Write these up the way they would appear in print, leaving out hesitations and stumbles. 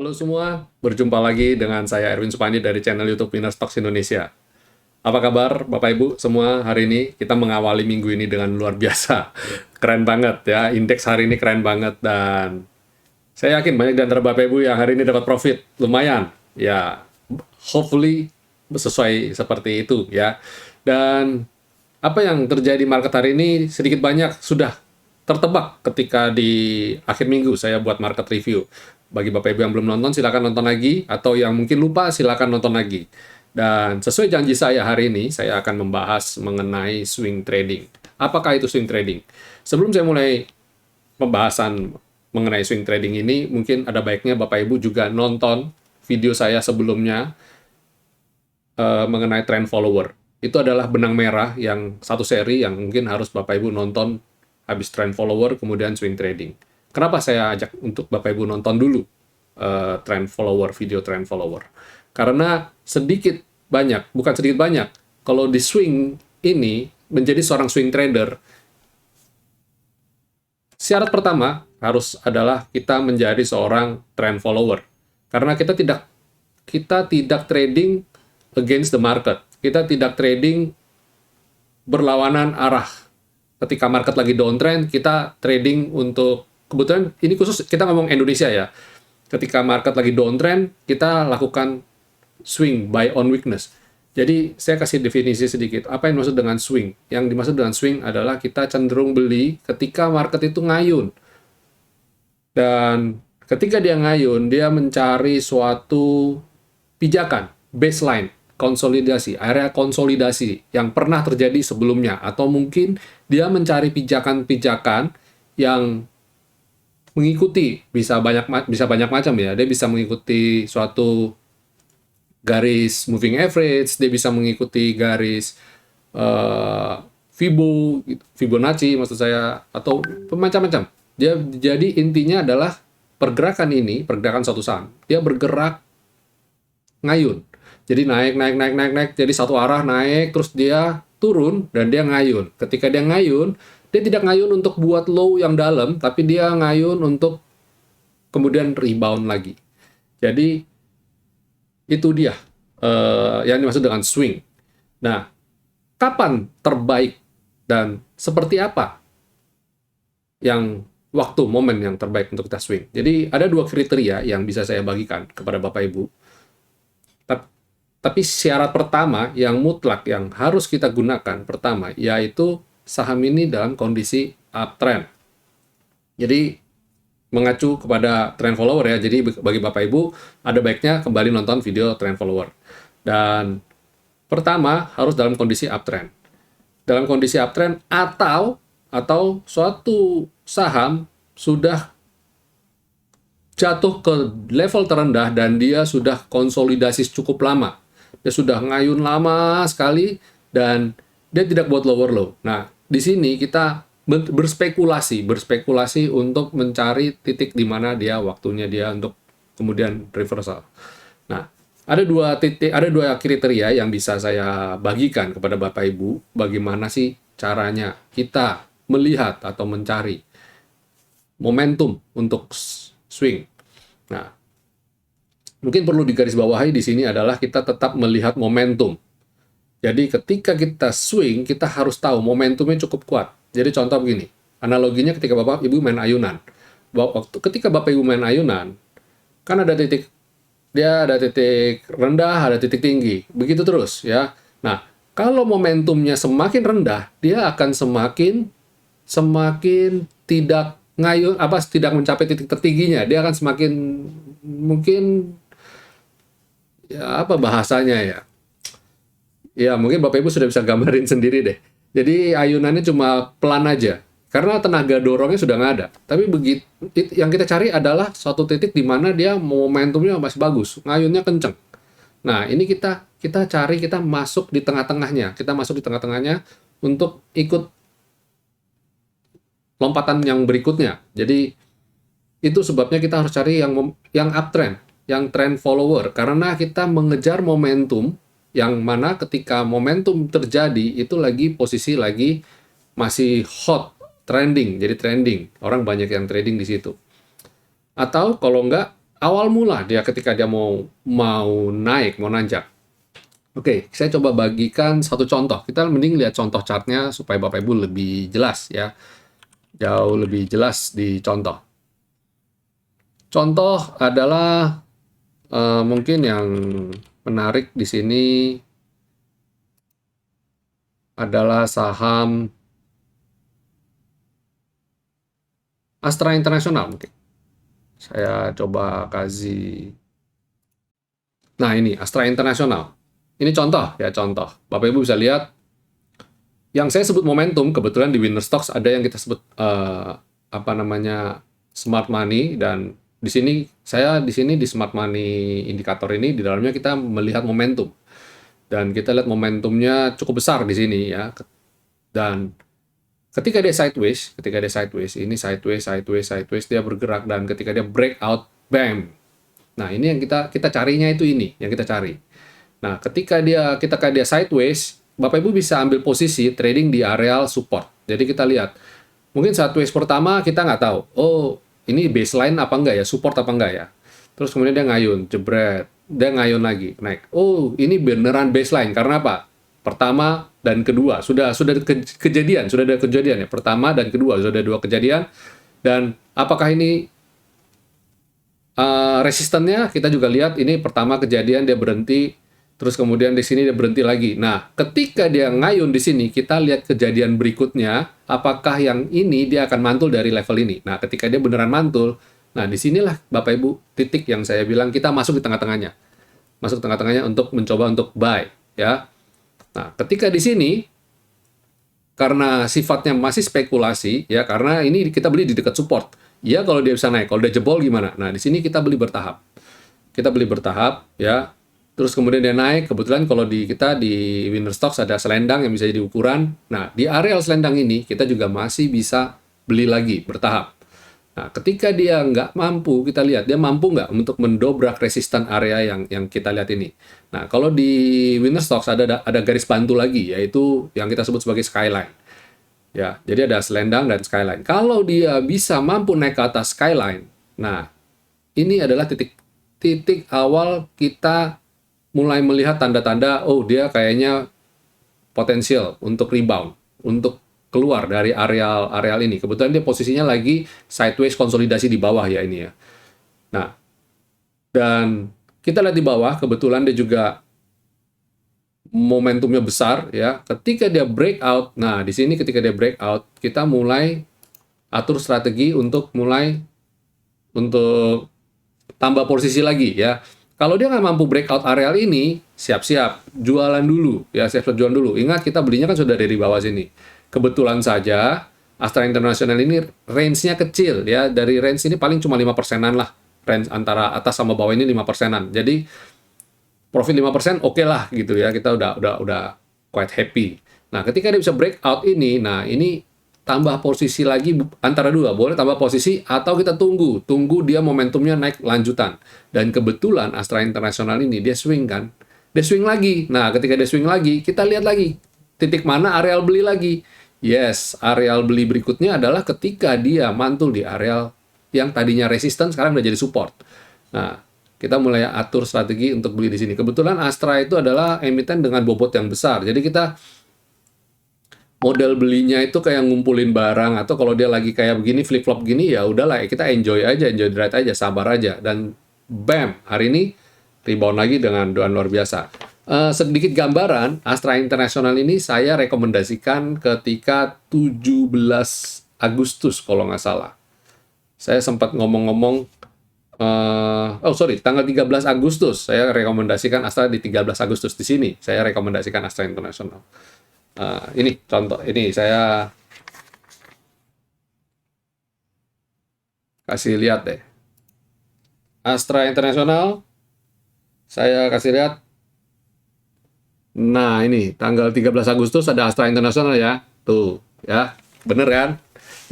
Halo semua, berjumpa lagi dengan saya Erwin Supandi dari channel YouTube Winner Stocks Indonesia. Apa kabar Bapak Ibu semua hari ini? Kita mengawali minggu ini dengan luar biasa. Keren banget ya, indeks hari ini keren banget dan saya yakin banyak di antara Bapak Ibu yang hari ini dapat profit lumayan. Ya, hopefully sesuai seperti itu ya. Dan apa yang terjadi market hari ini sedikit banyak sudah tertebak ketika di akhir minggu saya buat market review. Bagi Bapak Ibu yang belum nonton, silakan nonton lagi. Atau yang mungkin lupa, silakan nonton lagi. Dan sesuai janji saya hari ini, saya akan membahas mengenai swing trading. Apakah itu swing trading? Sebelum saya mulai pembahasan mengenai swing trading ini, mungkin ada baiknya Bapak Ibu juga nonton video saya sebelumnya mengenai trend follower. Itu adalah benang merah yang satu seri yang mungkin harus Bapak Ibu nonton habis trend follower, kemudian swing trading. Kenapa saya ajak untuk Bapak Ibu nonton dulu trend follower, video trend follower? Karena sedikit banyak, bukan sedikit banyak, kalau di swing ini menjadi seorang swing trader, syarat pertama harus adalah kita menjadi seorang trend follower. Karena kita tidak trading against the market. Kita tidak trading berlawanan arah. Ketika market lagi downtrend, kita trading untuk, kebetulan ini khusus kita ngomong Indonesia ya. Ketika market lagi downtrend, kita lakukan swing, buy on weakness. Jadi saya kasih definisi sedikit. Apa yang dimaksud dengan swing? Yang dimaksud dengan swing adalah kita cenderung beli ketika market itu ngayun. Dan ketika dia ngayun, dia mencari suatu pijakan, baseline, konsolidasi, area konsolidasi yang pernah terjadi sebelumnya. Atau mungkin dia mencari pijakan-pijakan yang mengikuti, bisa banyak macam ya. Dia bisa mengikuti suatu garis moving average, dia bisa mengikuti garis Fibonacci maksud saya, atau macam-macam. Jadi intinya adalah pergerakan ini, pergerakan suatu saham, dia bergerak ngayun. Jadi naik, jadi satu arah naik, terus dia turun, dan dia ngayun. Ketika dia ngayun, dia tidak ngayun untuk buat low yang dalam, tapi dia ngayun untuk kemudian rebound lagi. Jadi, itu dia yang dimaksud dengan swing. Nah, kapan terbaik dan seperti apa yang waktu, momen yang terbaik untuk kita swing? Jadi, ada dua kriteria yang bisa saya bagikan kepada Bapak Ibu. Tapi syarat pertama yang mutlak yang harus kita gunakan pertama yaitu saham ini dalam kondisi uptrend. Jadi mengacu kepada trend follower ya. Jadi bagi Bapak Ibu ada baiknya kembali nonton video trend follower. Dan pertama harus dalam kondisi uptrend. Dalam kondisi uptrend atau suatu saham sudah jatuh ke level terendah dan dia sudah konsolidasi cukup lama. Dia sudah ngayun lama sekali dan dia tidak buat lower low. Nah, di sini kita berspekulasi untuk mencari titik di mana dia waktunya dia untuk kemudian reversal. Nah, ada dua kriteria yang bisa saya bagikan kepada Bapak Ibu bagaimana sih caranya kita melihat atau mencari momentum untuk swing. Nah, mungkin perlu digarisbawahi di sini adalah kita tetap melihat momentum. Jadi ketika kita swing, kita harus tahu momentumnya cukup kuat. Jadi contoh begini, analoginya ketika Bapak Ibu main ayunan. Ketika Bapak Ibu main ayunan, kan ada titik rendah, ada titik tinggi. Begitu terus ya. Nah, kalau momentumnya semakin rendah, dia akan semakin tidak ngayun, tidak mencapai titik tertingginya. Dia akan semakin mungkin ya apa bahasanya ya? Ya mungkin Bapak Ibu sudah bisa gambarin sendiri deh. Jadi ayunannya cuma pelan aja. Karena tenaga dorongnya sudah nggak ada. Tapi begitu yang kita cari adalah suatu titik di mana dia momentumnya masih bagus, ngayunnya kenceng. Nah, ini kita cari, kita masuk di tengah-tengahnya. Kita masuk di tengah-tengahnya untuk ikut lompatan yang berikutnya. Jadi itu sebabnya kita harus cari yang uptrend, yang trend follower, karena kita mengejar momentum yang mana ketika momentum terjadi itu posisi lagi masih hot, trending, jadi trending. Orang banyak yang trading di situ. Atau kalau enggak awal mula dia ketika dia mau naik, mau nanjak. Oke, saya coba bagikan satu contoh. Kita mending lihat contoh chartnya supaya Bapak Ibu lebih jelas ya. Jauh lebih jelas di contoh. Contoh adalah mungkin yang menarik di sini adalah saham Astra International mungkin. Saya coba kasih. Nah, ini Astra International. Ini contoh ya, contoh. Bapak Ibu bisa lihat yang saya sebut momentum, kebetulan di Winner Stocks ada yang kita sebut apa namanya smart money, dan di sini di smart money indikator ini di dalamnya kita melihat momentum. Dan kita lihat momentumnya cukup besar di sini ya. Dan ketika dia sideways, ini sideways dia bergerak, dan ketika dia breakout, bam. Nah, ini yang kita carinya, itu ini yang kita cari. Nah, ketika dia sideways, Bapak Ibu bisa ambil posisi trading di areal support. Jadi kita lihat, mungkin sideways pertama kita nggak tahu, oh ini baseline apa enggak ya, support apa enggak ya. Terus kemudian dia ngayun, jebret, dia ngayun lagi, naik. Oh, ini beneran baseline, karena apa? Pertama dan kedua, sudah ada kejadian ya. Pertama dan kedua, sudah ada 2 kejadian. Dan apakah ini resistennya? Kita juga lihat, ini pertama kejadian dia berhenti, terus kemudian di sini dia berhenti lagi. Nah, ketika dia ngayun di sini, kita lihat kejadian berikutnya, apakah yang ini dia akan mantul dari level ini. Nah, ketika dia beneran mantul, nah disinilah Bapak Ibu titik yang saya bilang kita masuk di tengah-tengahnya. Masuk tengah-tengahnya untuk mencoba untuk buy, ya. Nah, ketika di sini, karena sifatnya masih spekulasi, ya, karena ini kita beli di dekat support. Ya, kalau dia bisa naik, kalau dia jebol gimana? Nah, di sini kita beli bertahap. Kita beli bertahap, ya. Terus kemudian dia naik, kebetulan kalau kita di Winner Stocks ada selendang yang bisa jadi ukuran. Nah, di areal selendang ini kita juga masih bisa beli lagi bertahap. Nah, ketika dia nggak mampu, kita lihat dia mampu nggak untuk mendobrak resisten area yang kita lihat ini. Nah, kalau di Winner Stocks ada garis bantu lagi, yaitu yang kita sebut sebagai skyline. Ya, jadi ada selendang dan skyline. Kalau dia bisa mampu naik ke atas skyline, nah ini adalah titik awal kita mulai melihat tanda-tanda, oh dia kayaknya potensial untuk rebound, untuk keluar dari areal ini. Kebetulan dia posisinya lagi sideways konsolidasi di bawah ya ini ya. Nah, dan kita lihat di bawah, kebetulan dia juga momentumnya besar ya. Ketika dia breakout, nah di sini ketika dia breakout, kita mulai atur strategi untuk tambah posisi lagi ya. Kalau dia nggak mampu breakout areal ini, siap-siap jualan dulu ya, siap-siap jualan dulu. Ingat, kita belinya kan sudah dari bawah sini. Kebetulan saja Astra International ini range-nya kecil ya, dari range ini paling cuma 5%-an lah. Range antara atas sama bawah ini 5%-an. Jadi profit 5% oke lah gitu ya. Kita udah quite happy. Nah, ketika dia bisa breakout ini, nah ini tambah posisi lagi antara dua, boleh tambah posisi atau kita tunggu dia momentumnya naik lanjutan. Dan kebetulan Astra International ini dia swing kan, dia swing lagi. Nah, ketika dia swing lagi, kita lihat lagi titik mana areal beli lagi. Yes, areal beli berikutnya adalah ketika dia mantul di areal yang tadinya resisten sekarang udah jadi support. Nah, kita mulai atur strategi untuk beli di sini. Kebetulan Astra itu adalah emiten dengan bobot yang besar, jadi kita model belinya itu kayak ngumpulin barang, atau kalau dia lagi kayak begini flip flop gini ya udahlah, kita enjoy the ride aja, sabar aja, dan bam, hari ini rebound lagi dengan luar biasa. Sedikit gambaran, Astra International ini saya rekomendasikan ketika 17 Agustus kalau nggak salah. Saya sempat ngomong-ngomong, tanggal 13 Agustus saya rekomendasikan Astra di 13 Agustus di sini. Saya rekomendasikan Astra International. Ini contoh, ini saya kasih lihat deh. Astra International, saya kasih lihat. Nah, ini tanggal 13 Agustus ada Astra International ya. Tuh, ya. Bener kan?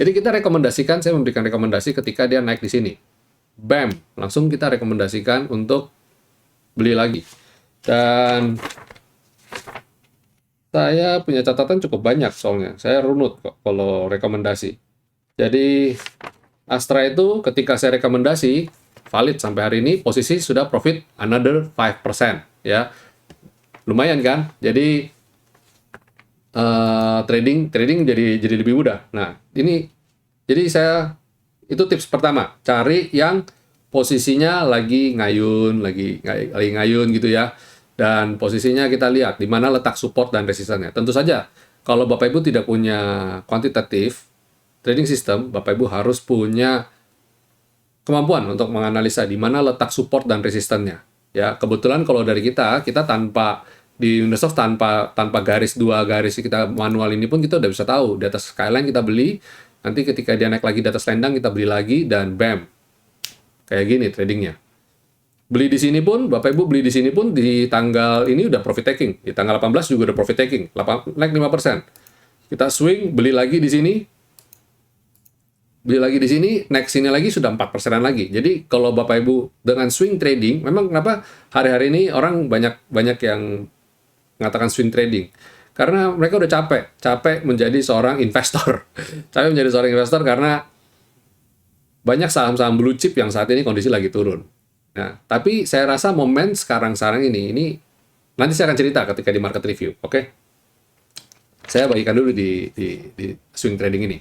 Jadi kita rekomendasikan, saya memberikan rekomendasi ketika dia naik di sini. Bam, langsung kita rekomendasikan untuk beli lagi. Dan saya punya catatan cukup banyak soalnya. Saya runut kok kalau rekomendasi. Jadi Astra itu ketika saya rekomendasi, valid sampai hari ini, posisi sudah profit another 5%, ya. Lumayan kan? Jadi trading jadi lebih mudah. Nah, ini jadi itu tips pertama, cari yang posisinya lagi ngayun, lagi ngayun gitu ya. Dan posisinya kita lihat di mana letak support dan resistannya. Tentu saja kalau Bapak Ibu tidak punya kuantitatif trading system, Bapak Ibu harus punya kemampuan untuk menganalisa di mana letak support dan resistannya. Ya, kebetulan kalau dari kita tanpa di Windows tanpa garis dua garis kita manual ini pun kita udah bisa tahu di atas skyline kita beli, nanti ketika dia naik lagi di atas landang kita beli lagi dan bam. Kayak gini tradingnya. Beli di sini pun, Bapak Ibu beli di sini pun di tanggal ini udah profit taking. Di tanggal 18 juga udah profit taking, naik 5%. Kita swing, beli lagi di sini, naik sini lagi sudah 4%-an lagi. Jadi kalau Bapak Ibu dengan swing trading, memang kenapa hari-hari ini orang banyak yang mengatakan swing trading? Karena mereka udah capek menjadi seorang investor. Capek menjadi seorang investor karena banyak saham-saham blue chip yang saat ini kondisi lagi turun. Nah, tapi saya rasa momen sekarang ini nanti saya akan cerita ketika di market review, oke? Saya bagikan dulu di swing trading ini.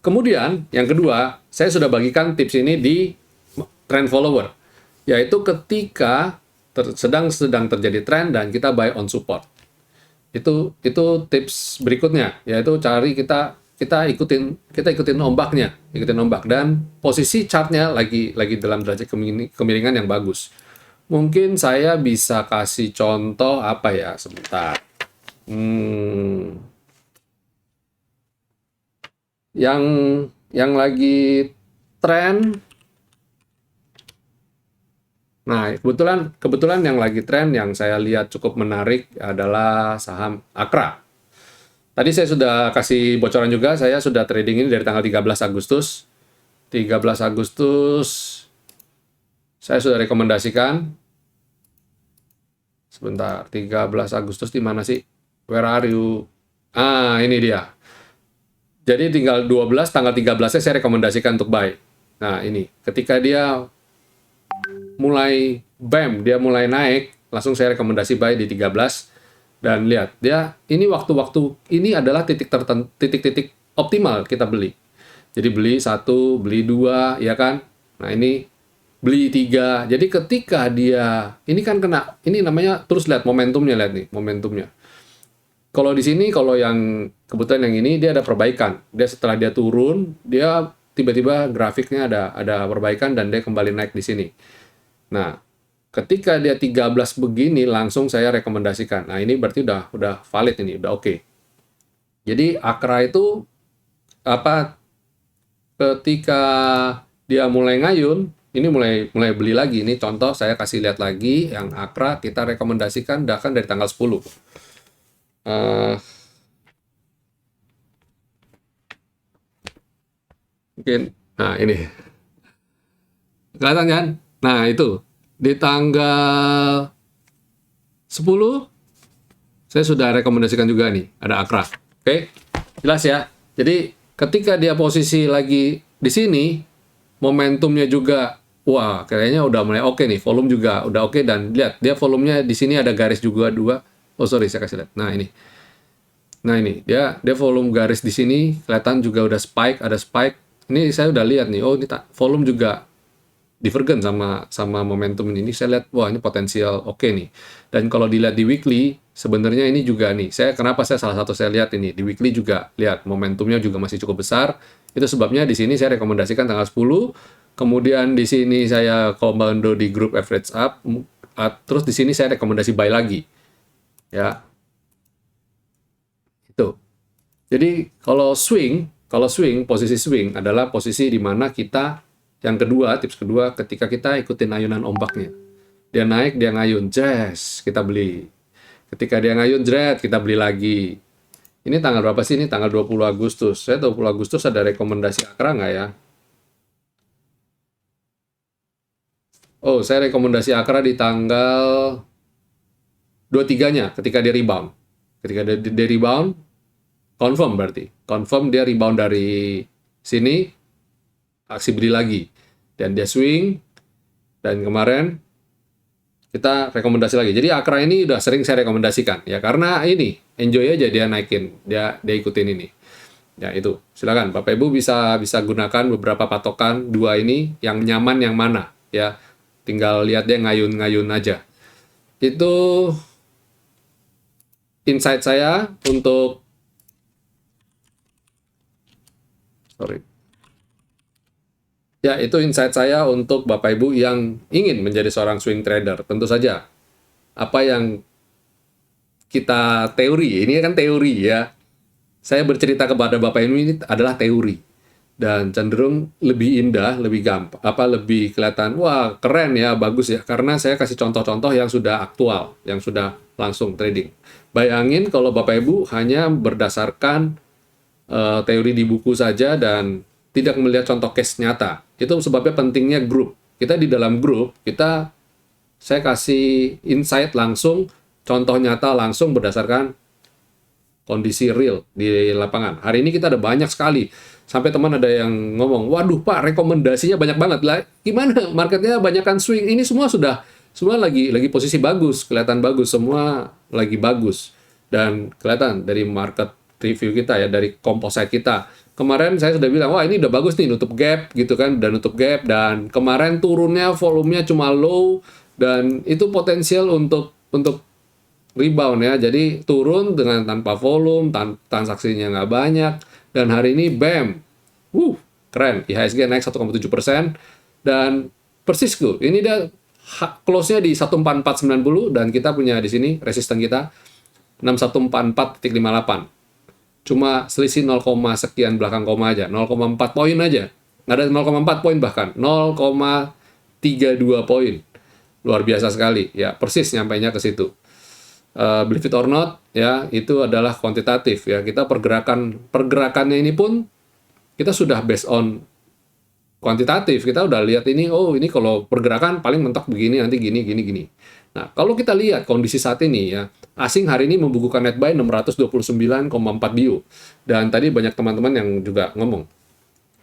Kemudian, yang kedua, saya sudah bagikan tips ini di trend follower, yaitu ketika sedang terjadi trend dan kita buy on support. Itu tips berikutnya, yaitu cari kita ikutin ombaknya, dan posisi chartnya lagi dalam derajat kemiringan yang bagus. Mungkin saya bisa kasih contoh apa ya, sebentar. Yang lagi tren. Nah, kebetulan yang lagi tren yang saya lihat cukup menarik adalah saham Akra. Tadi saya sudah kasih bocoran juga, saya sudah trading ini dari tanggal 13 Agustus. 13 Agustus saya sudah rekomendasikan. Sebentar, 13 Agustus di mana sih? Where are you? Ah, ini dia. Jadi tinggal tanggal 13-nya saya rekomendasikan untuk buy. Nah, ini. Ketika dia mulai naik, langsung saya rekomendasi buy di 13. Dan lihat, ini waktu-waktu ini adalah titik-titik optimal kita beli. Jadi beli 1, beli 2, ya kan? Nah, ini beli 3. Jadi ketika dia ini kan kena, ini namanya terus lihat momentumnya, lihat nih, momentumnya. Kalau di sini, kalau yang kebetulan yang ini dia ada perbaikan. Dia setelah dia turun, dia tiba-tiba grafiknya ada perbaikan dan dia kembali naik di sini. Nah, ketika dia 13 begini, langsung saya rekomendasikan. Nah, ini berarti udah valid ini, udah oke. Jadi Akra itu ketika dia mulai ngayun, ini mulai beli lagi. Ini contoh saya kasih lihat lagi yang Akra kita rekomendasikan bahkan dari tanggal 10. Mungkin, nah ini kelihatan kan? Nah, itu di tanggal 10 saya sudah rekomendasikan juga nih, ada Akra. Oke, jelas ya. Jadi ketika dia posisi lagi di sini, momentumnya juga, wah, kayaknya udah mulai oke nih. Volume juga udah oke, dan lihat, dia volumenya di sini ada garis juga 2. Oh, sorry, saya kasih lihat. Nah, ini dia volume garis di sini, kelihatan juga udah ada spike. Ini saya udah lihat nih, oh ini volume juga divergen sama momentum ini. Saya lihat, wah ini potensial oke nih. Dan kalau dilihat di weekly, sebenarnya ini juga nih, kenapa salah satu saya lihat ini, di weekly juga lihat momentumnya juga masih cukup besar. Itu sebabnya di sini saya rekomendasikan tanggal 10, kemudian di sini saya komando di grup average up, terus di sini saya rekomendasi buy lagi. Ya. Itu. Jadi kalau swing, posisi swing adalah posisi di mana kita, tips kedua, ketika kita ikutin ayunan ombaknya. Dia naik, dia ngayun, jazz, kita beli. Ketika dia ngayun, jret, kita beli lagi. Ini tanggal berapa sih? Ini tanggal 20 Agustus. Saya 20 Agustus ada rekomendasi Akra nggak ya? Oh, saya rekomendasi Akra di tanggal 23-nya, ketika dia rebound. Ketika dia rebound, confirm berarti. Confirm dia rebound dari sini, aksi beli lagi. Dan dia swing, Dan kemarin kita rekomendasi lagi. Jadi Akra ini udah sering saya rekomendasikan ya, karena ini enjoy aja dia naikin, dia ikutin ini. Ya itu, silakan Bapak Ibu bisa gunakan beberapa patokan dua ini, yang nyaman yang mana ya. Tinggal lihat dia ngayun-ngayun aja. Itu insight saya untuk Ya, itu insight saya untuk Bapak Ibu yang ingin menjadi seorang swing trader. Tentu saja, apa yang kita teori, ini kan teori ya. Saya bercerita kepada Bapak Ibu ini adalah teori. Dan cenderung lebih indah, lebih gampang, lebih kelihatan, wah keren ya, bagus ya. Karena saya kasih contoh-contoh yang sudah aktual, yang sudah langsung trading. Bayangin kalau Bapak Ibu hanya berdasarkan teori di buku saja dan tidak melihat contoh case nyata. Itu sebabnya pentingnya grup. Kita di dalam grup, saya kasih insight langsung, contoh nyata langsung berdasarkan kondisi real di lapangan. Hari ini kita ada banyak sekali. Sampai teman ada yang ngomong, waduh Pak, rekomendasinya banyak banget lah. Gimana? Marketnya banyakkan swing. Ini semua lagi posisi bagus, kelihatan bagus, semua lagi bagus. Dan kelihatan dari market review kita ya, dari composite kita. Kemarin saya sudah bilang, wah ini udah bagus nih, nutup gap gitu kan, udah nutup gap, dan kemarin turunnya volumenya cuma low, dan itu potensial untuk rebound ya. Jadi turun dengan tanpa volume, transaksinya nggak banyak, dan hari ini bam, keren, IHSG naik 1,7%, dan persis ini dia close-nya di 14490, dan kita punya di sini resisten kita 6144.58. Cuma selisih 0, sekian belakang koma aja, 0,4 poin aja. Nggak ada 0,4 poin bahkan, 0,32 poin. Luar biasa sekali, ya persis nyampainya ke situ. Believe it or not, ya itu adalah kuantitatif ya. Kita pergerakannya ini pun kita sudah based on kuantitatif. Kita udah lihat ini, oh ini kalau pergerakan paling mentok begini, nanti gini. Nah, kalau kita lihat kondisi saat ini ya, asing hari ini membukukan net buy 629,4 bio. Dan tadi banyak teman-teman yang juga ngomong,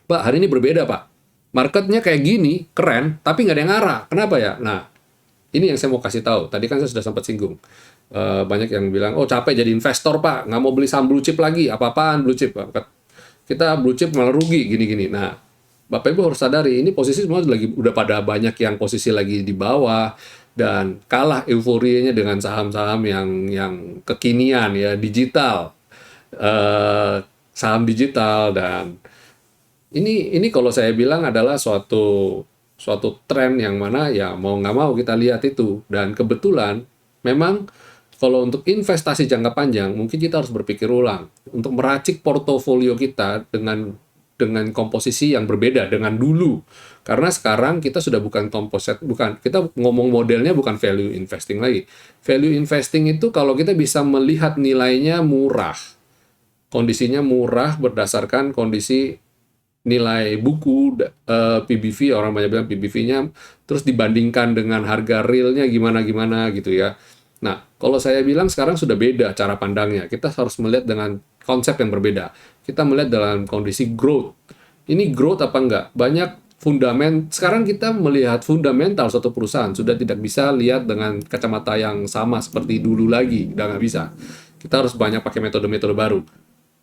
Pak, hari ini berbeda Pak. Marketnya kayak gini, keren, tapi nggak ada yang ngarah. Kenapa ya? Nah, ini yang saya mau kasih tahu. Tadi kan saya sudah sempat singgung. Banyak yang bilang, oh capek jadi investor Pak, nggak mau beli saham blue chip lagi. Apa-apaan blue chip? Kita blue chip malah rugi, gini-gini. Nah, Bapak Ibu harus sadari, ini posisi semua udah pada banyak yang posisi lagi di bawah, dan kalah euforianya dengan saham-saham yang kekinian ya, digital, saham digital. Dan ini kalau saya bilang adalah suatu tren yang mana ya mau nggak mau kita lihat itu. Dan kebetulan memang kalau untuk investasi jangka panjang mungkin kita harus berpikir ulang untuk meracik portofolio kita dengan komposisi yang berbeda dengan dulu. Karena sekarang kita sudah bukan composite, kita ngomong modelnya bukan value investing lagi. Value investing itu kalau kita bisa melihat nilainya murah, kondisinya murah berdasarkan kondisi nilai buku, PBV, orang banyak bilang PBV-nya, terus dibandingkan dengan harga realnya gimana gitu ya. Nah, kalau saya bilang sekarang sudah beda cara pandangnya. Kita harus melihat dengan konsep yang berbeda. Kita melihat dalam kondisi growth. Ini growth apa enggak? Banyak sekarang kita melihat fundamental suatu perusahaan sudah tidak bisa lihat dengan kacamata yang sama seperti dulu lagi. Udah nggak bisa. Kita harus banyak pakai metode-metode baru.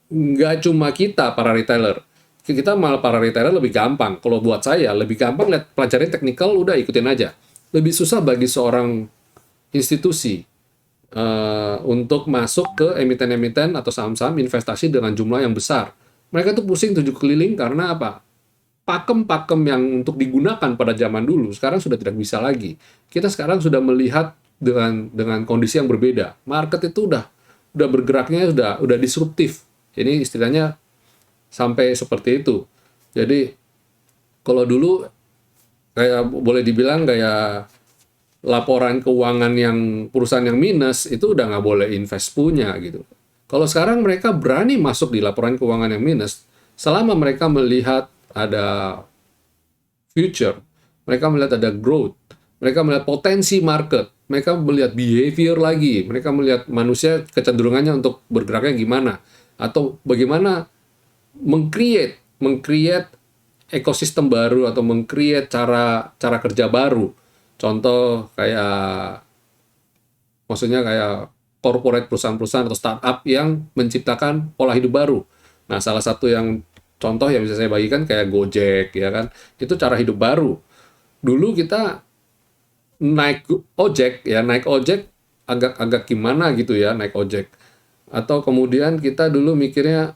Nggak cuma kita, para retailer. Kita malah para retailer lebih gampang. Kalau buat saya, lebih gampang lihat pelajarin teknikal, udah ikutin aja. Lebih susah bagi seorang institusi untuk masuk ke emiten-emiten atau saham-saham investasi dengan jumlah yang besar. Mereka tuh pusing 7 keliling karena apa? Pakem-pakem yang untuk digunakan pada zaman dulu sekarang sudah tidak bisa lagi. Kita sekarang sudah melihat dengan kondisi yang berbeda. Market itu udah bergeraknya udah disruptif. Ini istilahnya sampai seperti itu. Jadi kalau dulu kayak boleh dibilang kayak laporan keuangan yang perusahaan yang minus itu udah nggak boleh invest punya gitu. Kalau sekarang mereka berani masuk di laporan keuangan yang minus selama mereka melihat ada future, mereka melihat ada growth, mereka melihat potensi market, mereka melihat behavior lagi, mereka melihat manusia kecenderungannya untuk bergeraknya gimana, atau bagaimana meng-create ekosistem baru atau meng-create cara kerja baru. contoh kayak, maksudnya kayak corporate perusahaan-perusahaan atau startup yang menciptakan pola hidup baru. Nah, salah satu yang contoh yang bisa saya bagikan kayak Gojek, ya kan? Itu cara hidup baru. Dulu kita naik ojek agak gimana gitu ya, naik ojek. Atau kemudian kita dulu mikirnya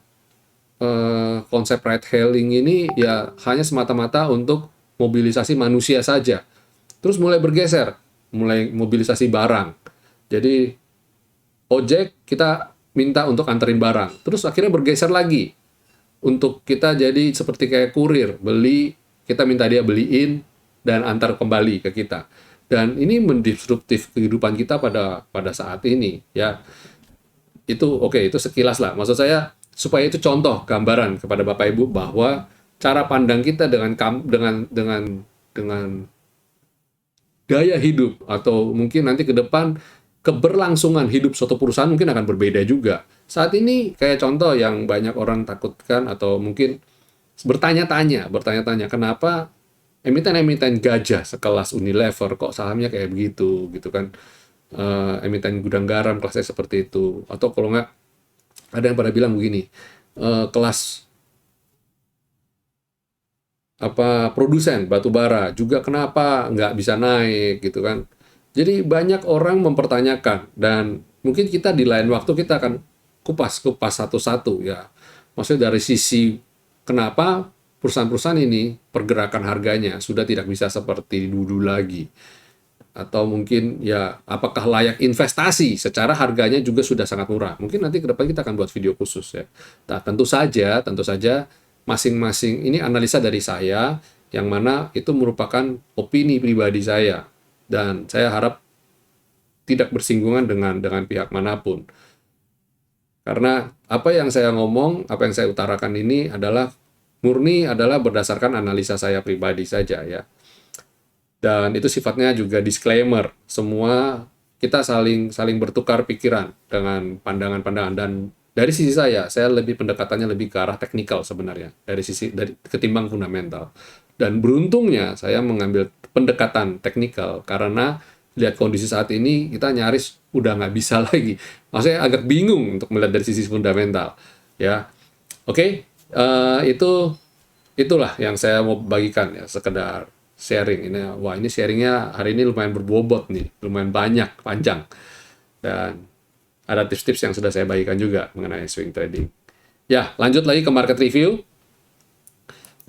konsep ride hailing ini ya hanya semata-mata untuk mobilisasi manusia saja. Terus mulai bergeser, mulai mobilisasi barang. Jadi ojek kita minta untuk anterin barang. Terus akhirnya bergeser lagi untuk kita jadi seperti kayak kurir, beli, kita minta dia beliin dan antar kembali ke kita. Dan ini mendisruptif kehidupan kita pada saat ini, ya. Itu oke, itu sekilas lah. Maksud saya supaya itu contoh gambaran kepada Bapak Ibu bahwa cara pandang kita dengan gaya hidup atau mungkin nanti ke depan keberlangsungan hidup suatu perusahaan mungkin akan berbeda juga. Saat ini kayak contoh yang banyak orang takutkan atau mungkin bertanya-tanya kenapa emiten-emiten gajah sekelas Unilever kok sahamnya kayak begitu gitu kan. Emiten gudang garam kelasnya seperti itu, atau kalau nggak ada yang pada bilang begini, kelas produsen batu bara juga kenapa nggak bisa naik gitu kan. Jadi banyak orang mempertanyakan, dan mungkin kita di lain waktu kita akan kupas satu-satu ya. Maksudnya dari sisi kenapa perusahaan-perusahaan ini pergerakan harganya sudah tidak bisa seperti dulu lagi. Atau mungkin ya apakah layak investasi secara harganya juga sudah sangat murah. Mungkin nanti ke depan kita akan buat video khusus ya. Nah, tentu saja masing-masing ini analisa dari saya yang mana itu merupakan opini pribadi saya dan saya harap tidak bersinggungan dengan pihak manapun. Karena apa yang saya ngomong, apa yang saya utarakan ini murni adalah berdasarkan analisa saya pribadi saja ya. Dan itu sifatnya juga disclaimer. Semua kita saling bertukar pikiran dengan pandangan-pandangan, dan dari sisi saya lebih pendekatannya lebih ke arah teknikal sebenarnya dari ketimbang fundamental. Dan beruntungnya saya mengambil pendekatan teknikal karena lihat kondisi saat ini kita nyaris udah nggak bisa lagi. Maksudnya agak bingung untuk melihat dari sisi fundamental. Ya, oke. Itulah yang saya mau bagikan ya, sekedar sharing ini. Wah, ini sharingnya hari ini lumayan berbobot nih, lumayan banyak, panjang, dan ada tips-tips yang sudah saya bagikan juga mengenai swing trading. Ya, lanjut lagi ke market review.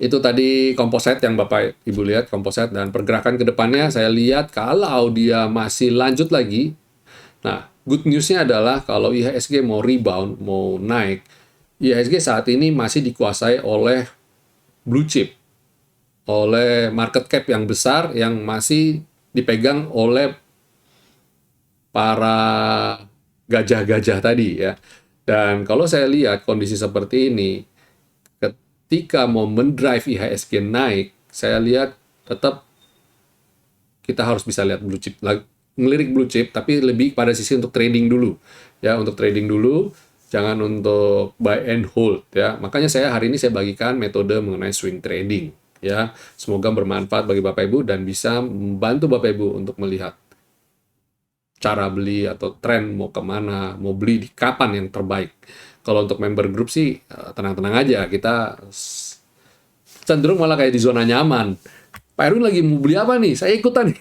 Itu tadi composite yang Bapak Ibu lihat, composite, dan pergerakan ke depannya saya lihat kalau dia masih lanjut lagi. Nah, good news-nya adalah kalau IHSG mau rebound, mau naik, IHSG saat ini masih dikuasai oleh blue chip, oleh market cap yang besar yang masih dipegang oleh para gajah-gajah tadi ya. Dan kalau saya lihat kondisi seperti ini, ketika mau mendrive IHSG naik, saya lihat tetap kita harus bisa lihat blue chip, ngelirik blue chip, tapi lebih pada sisi untuk trading dulu ya, untuk trading dulu, jangan untuk buy and hold ya. Makanya hari ini saya bagikan metode mengenai swing trading ya. Semoga bermanfaat bagi Bapak Ibu dan bisa membantu Bapak Ibu untuk melihat cara beli atau tren mau kemana, mau beli di kapan yang terbaik. Kalau untuk member group sih tenang-tenang aja, kita cenderung malah kayak di zona nyaman. Pak Erwin lagi mau beli apa nih? Saya ikutan nih.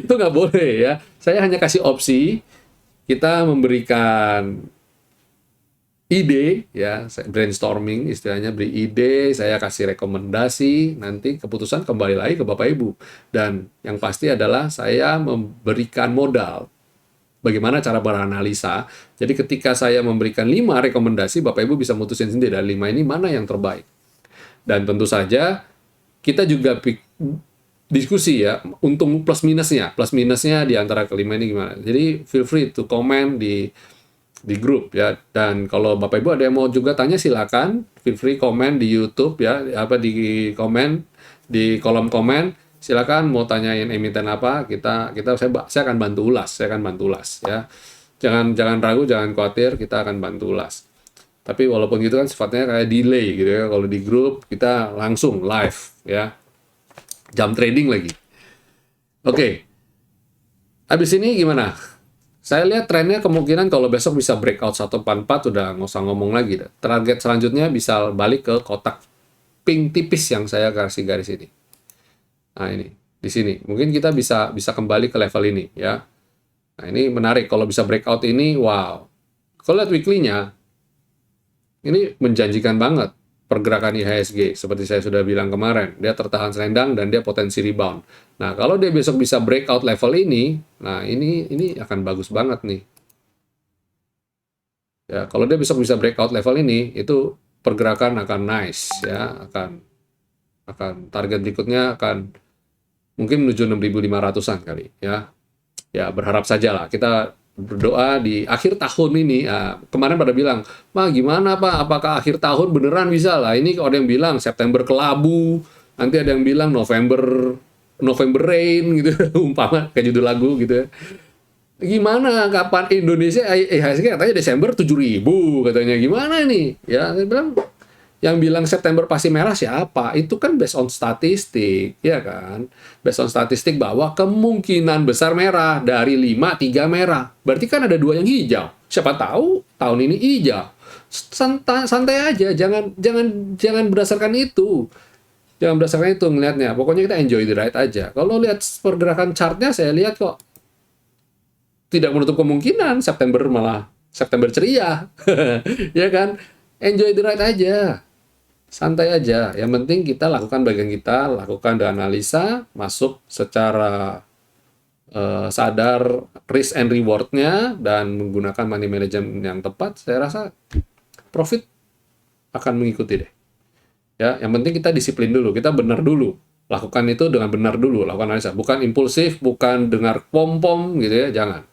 Itu nggak boleh ya. Saya hanya kasih opsi, kita memberikan ide ya, brainstorming istilahnya, beri ide, saya kasih rekomendasi, nanti keputusan kembali lagi ke Bapak Ibu. Dan yang pasti adalah saya memberikan modal bagaimana cara beranalisa. Jadi ketika saya memberikan 5 rekomendasi, Bapak Ibu bisa mutusin sendiri dari 5 ini mana yang terbaik. Dan tentu saja kita juga diskusi ya, untung plus minusnya di antara kelima ini gimana. Jadi feel free to comment di grup ya. Dan kalau Bapak Ibu ada yang mau juga tanya, silakan feel free komen di YouTube ya, di komen di kolom komen, silakan mau tanyain emiten apa, saya akan bantu ulas ya. Jangan ragu, jangan khawatir, kita akan bantu ulas. Tapi walaupun gitu kan sifatnya kayak delay gitu ya. Kalau di grup kita langsung live ya. Jam trading lagi. Oke. Habis ini gimana? Saya lihat trennya kemungkinan kalau besok bisa breakout 144 udah nggak usah ngomong lagi dah. Target selanjutnya bisa balik ke kotak pink tipis yang saya kasih garis ini. Nah ini di sini mungkin kita bisa kembali ke level ini ya. Nah ini menarik kalau bisa breakout ini, wow. Kalau lihat weekly-nya ini menjanjikan banget pergerakan IHSG seperti saya sudah bilang kemarin, dia tertahan selendang dan dia potensi rebound. Nah, kalau dia besok bisa breakout level ini, nah ini akan bagus banget nih. Ya, kalau dia besok bisa breakout level ini, itu pergerakan akan nice ya, akan target berikutnya akan mungkin menuju 6.500-an kali ya. Ya, berharap saja lah. Kita berdoa di akhir tahun ini. Kemarin pada bilang, "Mah, gimana Pak? Apakah akhir tahun beneran bisa lah?" Ini ada yang bilang September kelabu, nanti ada yang bilang November rain gitu, umpama kayak judul lagu gitu ya. Gimana kapan Indonesia IHSG katanya Desember 7.000 katanya, gimana nih? Ya, saya bilang yang bilang September pasti merah siapa? Itu kan based on statistik, ya kan? Based on statistik bahwa kemungkinan besar merah dari 5, 3 merah. Berarti kan ada 2 yang hijau. Siapa tahu tahun ini hijau. Santai aja, jangan berdasarkan itu. Jangan berdasarkan itu ngelihatnya. Pokoknya kita enjoy the ride aja. Kalau lihat pergerakan chartnya, saya lihat kok tidak menutup kemungkinan September ceria. Ya kan? Enjoy the ride aja. Santai aja. Yang penting kita lakukan bagian kita, lakukan analisa, masuk secara sadar risk and reward-nya, dan menggunakan money management yang tepat, saya rasa profit akan mengikuti deh. Ya, yang penting kita disiplin dulu, kita benar dulu. Lakukan itu dengan benar dulu, lakukan analisa. Bukan impulsif, bukan dengar pom-pom gitu ya, jangan.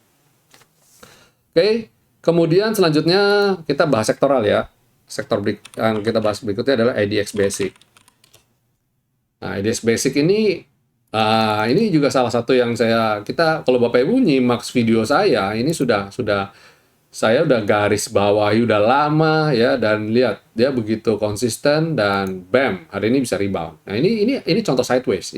Oke, kemudian selanjutnya kita bahas sektoral ya. Sektor yang kita bahas berikutnya adalah IDX Basic. Nah, IDX Basic ini juga salah satu yang kalau Bapak Ibu nyimak video saya, ini saya udah garis bawahi udah lama ya, dan lihat dia begitu konsisten dan bam, hari ini bisa rebound. Nah, ini contoh sideways,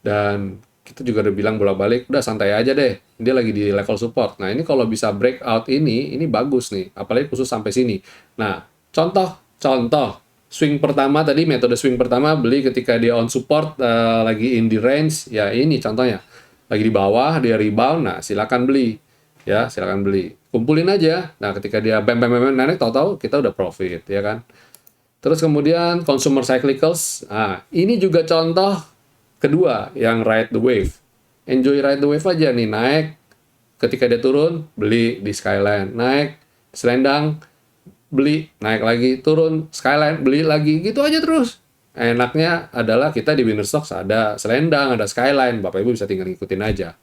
dan kita juga udah bilang bolak-balik, udah santai aja deh, dia lagi di level support. Nah, ini kalau bisa breakout ini bagus nih, apalagi khusus sampai sini. Nah, contoh swing pertama tadi, metode swing pertama beli ketika dia on support, lagi in the range, ya ini contohnya. Lagi di bawah, dia rebound, nah silakan beli. Ya, silakan beli. Kumpulin aja. Nah, ketika dia bam naik, tahu-tahu kita udah profit, ya kan? Terus kemudian consumer cyclicals. Nah, ini juga contoh kedua yang ride the wave. Enjoy ride the wave aja nih, naik. Ketika dia turun, beli di Skyline. Naik, selendang, beli, naik lagi, turun, Skyline, beli lagi, gitu aja terus. Enaknya adalah kita di winner stocks ada selendang, ada Skyline, Bapak Ibu bisa tinggal ngikutin aja.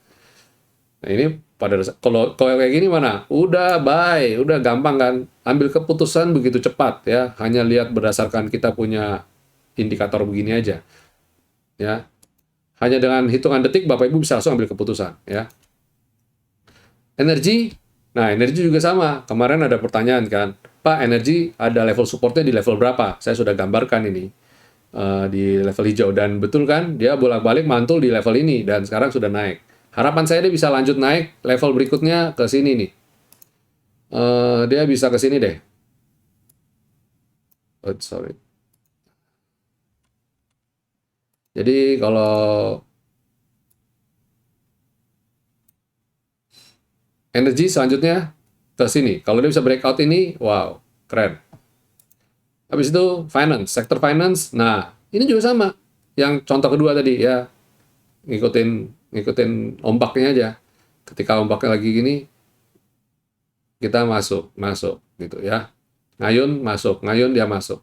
Nah, ini kalau kayak gini mana? Udah buy, udah gampang kan? Ambil keputusan begitu cepat ya, hanya lihat berdasarkan kita punya indikator begini aja. Ya. Hanya dengan hitungan detik Bapak Ibu bisa langsung ambil keputusan ya. Energi. Nah, energi juga sama. Kemarin ada pertanyaan kan, Pak, energi ada level supportnya di level berapa? Saya sudah gambarkan ini di level hijau, dan betul kan, dia bolak-balik mantul di level ini dan sekarang sudah naik. Harapan saya dia bisa lanjut naik level berikutnya ke sini nih. Dia bisa ke sini deh. Oh, sorry. Jadi kalau energi selanjutnya ke sini. Kalau dia bisa breakout ini, wow, keren. Habis itu finance, sektor finance. Nah, ini juga sama. Yang contoh kedua tadi ya, ngikutin ombaknya aja. Ketika ombaknya lagi gini, kita masuk gitu ya. Ngayun masuk, ngayun dia masuk.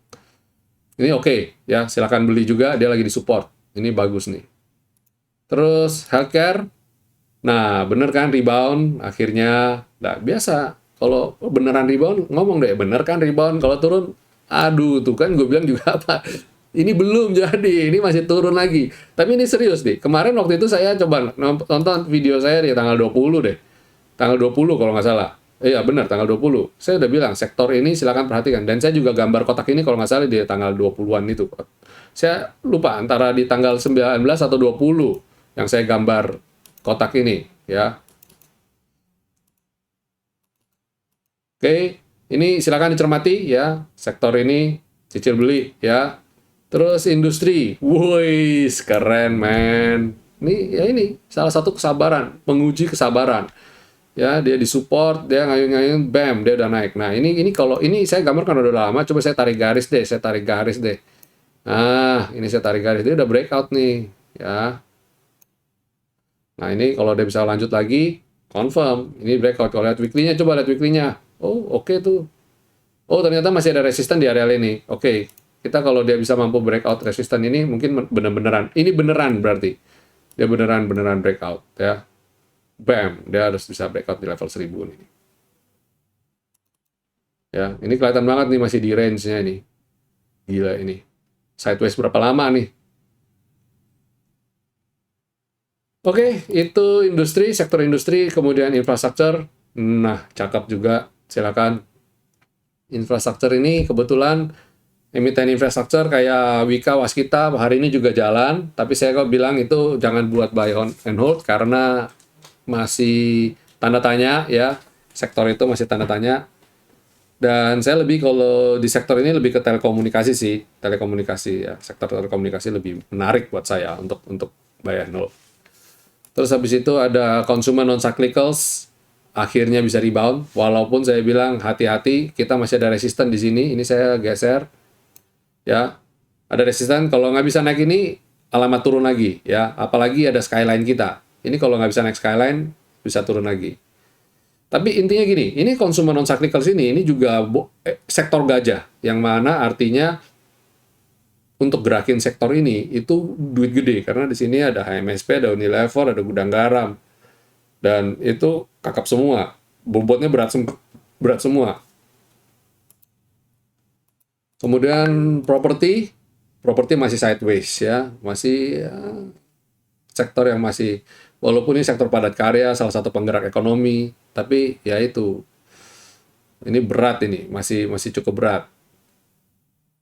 Ini oke ya, silakan beli juga, dia lagi di support. Ini bagus nih. Terus healthcare. Nah, bener kan rebound akhirnya. Nah, biasa. Kalau beneran rebound, ngomong deh, bener kan rebound. Kalau turun, aduh, tuh kan gue bilang juga apa. Ini belum jadi, ini masih turun lagi. Tapi ini serius nih. Kemarin waktu itu saya coba nonton video saya di tanggal 20 deh. Tanggal 20 kalau nggak salah. Iya benar, tanggal 20. Saya udah bilang, sektor ini silakan perhatikan. Dan saya juga gambar kotak ini kalau nggak salah di tanggal 20-an itu. Saya lupa antara di tanggal 19 atau 20 yang saya gambar kotak ini ya. Oke, ini silakan dicermati ya, sektor ini cicil beli ya. Terus industri, woi keren men. Ini salah satu kesabaran, penguji kesabaran. Ya, dia disupport, dia ngayun-ngayun, bam, dia udah naik. Nah, ini kalau ini saya gambarkan udah lama, coba saya tarik garis deh, Nah, ini saya tarik garis, dia udah breakout nih, ya. Nah, ini kalau dia bisa lanjut lagi, confirm, ini breakout. Kalau lihat weekly-nya, coba lihat weekly-nya. Oh, oke tuh. Oh, ternyata masih ada resisten di area ini. Oke, kita kalau dia bisa mampu breakout resisten ini, mungkin bener-beneran. Ini beneran berarti. Dia beneran breakout, ya. Bam, dia harus bisa breakout di level 1000 nih. Ya, ini kelihatan banget nih masih di range-nya nih. Gila ini. Sideways berapa lama nih? Oke, itu industri, sektor industri, kemudian infrastruktur. Nah, cakep juga. Silakan. Infrastruktur ini kebetulan emiten infrastruktur kayak Wika, Waskita hari ini juga jalan, tapi saya kok bilang itu jangan buat buy on and hold karena masih tanda tanya ya. Sektor itu masih tanda tanya. Dan saya lebih kalau di sektor ini lebih ke telekomunikasi sih, telekomunikasi ya. Sektor telekomunikasi lebih menarik buat saya untuk buy and hold. Terus habis itu ada consumer non-cyclicals, akhirnya bisa rebound. Walaupun saya bilang hati-hati, kita masih ada resisten di sini. Ini saya geser, ya. Ada resisten, kalau nggak bisa naik ini, alamat turun lagi, ya. Apalagi ada skyline kita. Ini kalau nggak bisa naik skyline, bisa turun lagi. Tapi intinya gini, ini consumer non-cyclicals ini juga sektor gajah, yang mana artinya untuk gerakin sektor ini itu duit gede karena di sini ada HMSP, ada Unilever, ada gudang garam, dan itu kakap semua, bobotnya berat semua. Kemudian properti masih sideways ya, masih ya, sektor yang masih walaupun ini sektor padat karya, salah satu penggerak ekonomi, tapi ya itu ini berat ini, masih cukup berat.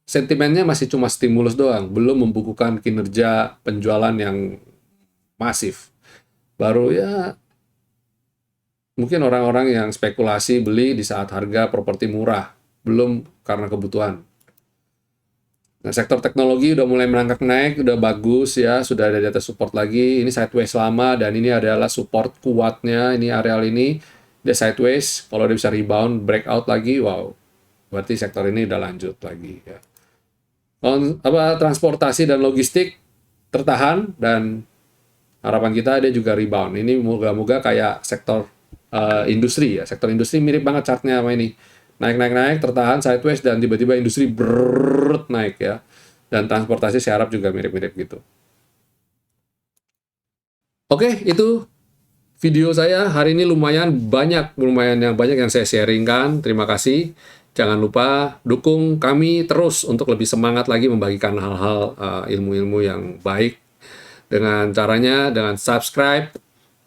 Sentimennya masih cuma stimulus doang, belum membukukan kinerja penjualan yang masif. Baru ya mungkin orang-orang yang spekulasi beli di saat harga properti murah, belum karena kebutuhan. Nah, sektor teknologi udah mulai merangkak naik, udah bagus ya, sudah ada di atas support lagi. Ini sideways lama dan ini adalah support kuatnya, ini areal ini dia sideways, kalau dia bisa rebound, breakout lagi, wow. Berarti sektor ini udah lanjut lagi ya. Transportasi dan logistik tertahan dan harapan kita dia juga rebound. Ini moga-moga kayak sektor industri ya. Sektor industri mirip banget chartnya sama ini. Naik, tertahan, sideways, dan tiba-tiba industri naik ya. Dan transportasi saya harap juga mirip-mirip gitu. Oke, itu video saya hari ini lumayan banyak yang saya sharingkan. Terima kasih. Jangan lupa dukung kami terus untuk lebih semangat lagi membagikan hal-hal ilmu-ilmu yang baik. Dengan caranya, dengan subscribe,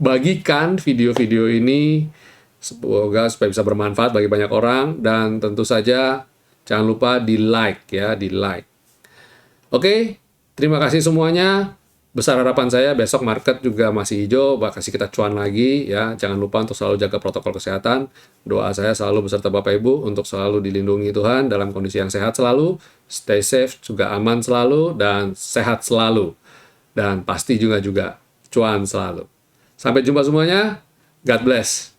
bagikan video-video ini, semoga supaya bisa bermanfaat bagi banyak orang, dan tentu saja jangan lupa di like ya, di like. Oke, terima kasih semuanya. Besar harapan saya besok market juga masih hijau, kasih kita cuan lagi ya. Jangan lupa untuk selalu jaga protokol kesehatan. Doa saya selalu beserta Bapak Ibu untuk selalu dilindungi Tuhan dalam kondisi yang sehat selalu, stay safe, juga aman selalu, dan sehat selalu. Dan pasti juga cuan selalu. Sampai jumpa semuanya. God bless.